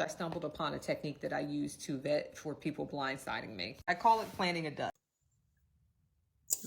I stumbled upon a technique that I use to vet for people blindsiding me. I call it planting a dud.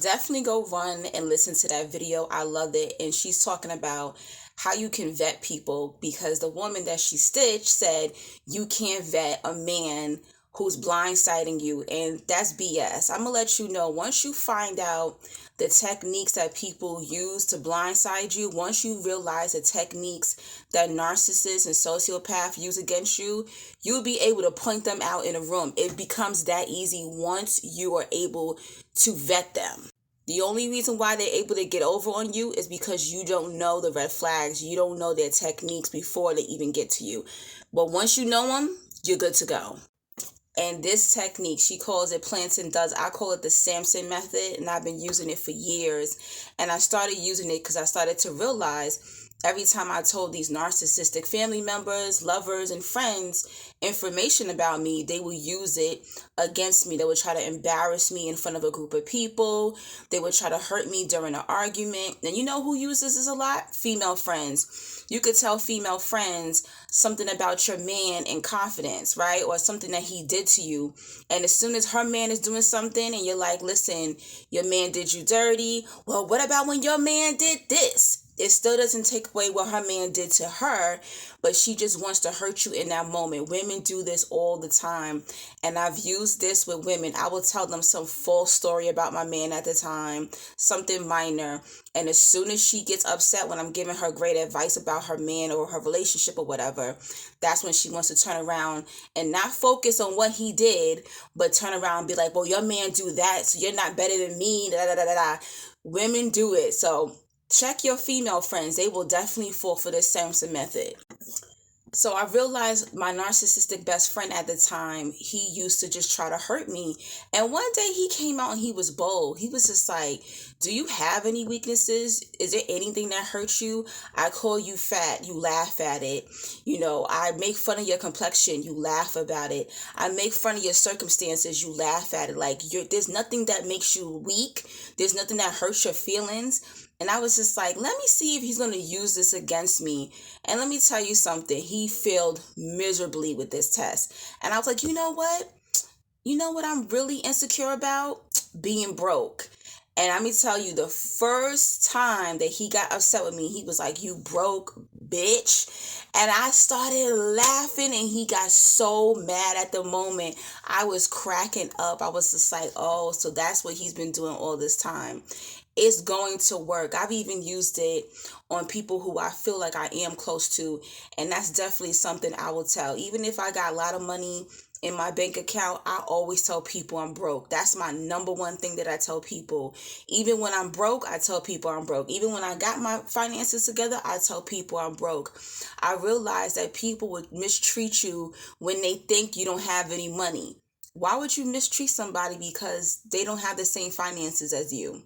Definitely go run and listen to that video. I loved it. And she's talking about how you can vet people, because the woman that she stitched said you can't vet a man who's blindsiding you, and that's BS. I'm gonna let you know, once you find out the techniques that people use to blindside you, once you realize the techniques that narcissists and sociopaths use against you, you'll be able to point them out in a room. It becomes that easy once you are able to vet them. The only reason why they're able to get over on you is because you don't know the red flags. You don't know their techniques before they even get to you. But once you know them, you're good to go. And this technique, she calls it planting duds. I call it the Samson method, and I've been using it for years. And I started using it because I started to realize every time I told these narcissistic family members, lovers, and friends information about me, they will use it against me. They would try to embarrass me in front of a group of people. They would try to hurt me during an argument. And you know who uses this a lot? Female friends. You could tell female friends something about your man in confidence, right? Or something that he did to you. And as soon as her man is doing something and you're like, listen, your man did you dirty. Well, what about when your man did this? It still doesn't take away what her man did to her, but she just wants to hurt you in that moment. Women do this all the time, and I've used this with women. I will tell them some false story about my man at the time, something minor, and as soon as she gets upset when I'm giving her great advice about her man or her relationship or whatever, that's when she wants to turn around and not focus on what he did, but turn around and be like, well, your man do that, so you're not better than me, da da da da da. Women do it, so check your female friends. They will definitely fall for this Samson method. So I realized my narcissistic best friend at the time, he used to just try to hurt me. And one day he came out and he was bold. He was just like, do you have any weaknesses? Is there anything that hurts you? I call you fat. You laugh at it. You know, I make fun of your complexion. You laugh about it. I make fun of your circumstances. You laugh at it. Like, there's nothing that makes you weak. There's nothing that hurts your feelings. And I was just like, let me see if he's going to use this against me. And let me tell you something. He failed miserably with this test. And I was like, you know what? You know what I'm really insecure about? Being broke. And let me tell you, the first time that he got upset with me, he was like, you broke bitch. And I started laughing, and he got so mad at the moment. I was cracking up. I was just like, oh, so that's what he's been doing all this time. It's going to work. I've even used it on people who I feel like I am close to, and that's definitely something I will tell. Even if I got a lot of money in my bank account, I always tell people I'm broke. That's my number one thing that I tell people. Even when I'm broke, I tell people I'm broke. Even when I got my finances together, I tell people I'm broke. I realize that people would mistreat you when they think you don't have any money. Why would you mistreat somebody because they don't have the same finances as you?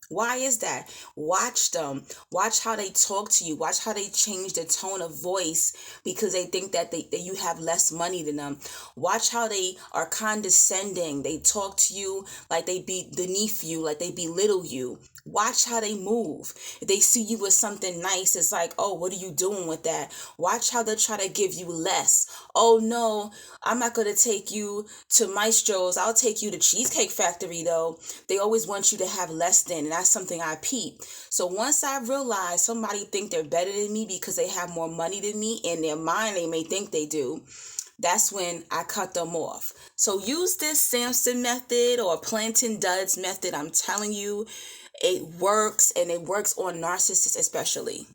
Why is that? Watch them. Watch how they talk to you. Watch how they change their tone of voice because they think that you have less money than them. Watch how they are condescending. They talk to you like they be beneath you, like they belittle you. Watch how they move. If they see you with something nice, it's like, oh, what are you doing with that? Watch how they try to give you less. Oh, no, I'm not going to take you to Maestro's. I'll take you to Cheesecake Factory, though. They always want you to have less than, and that's something I peep. So once I realize somebody think they're better than me because they have more money than me, in their mind they may think they do, that's when I cut them off. So use this Samson method or planting duds method. I'm telling you, it works, and it works on narcissists especially.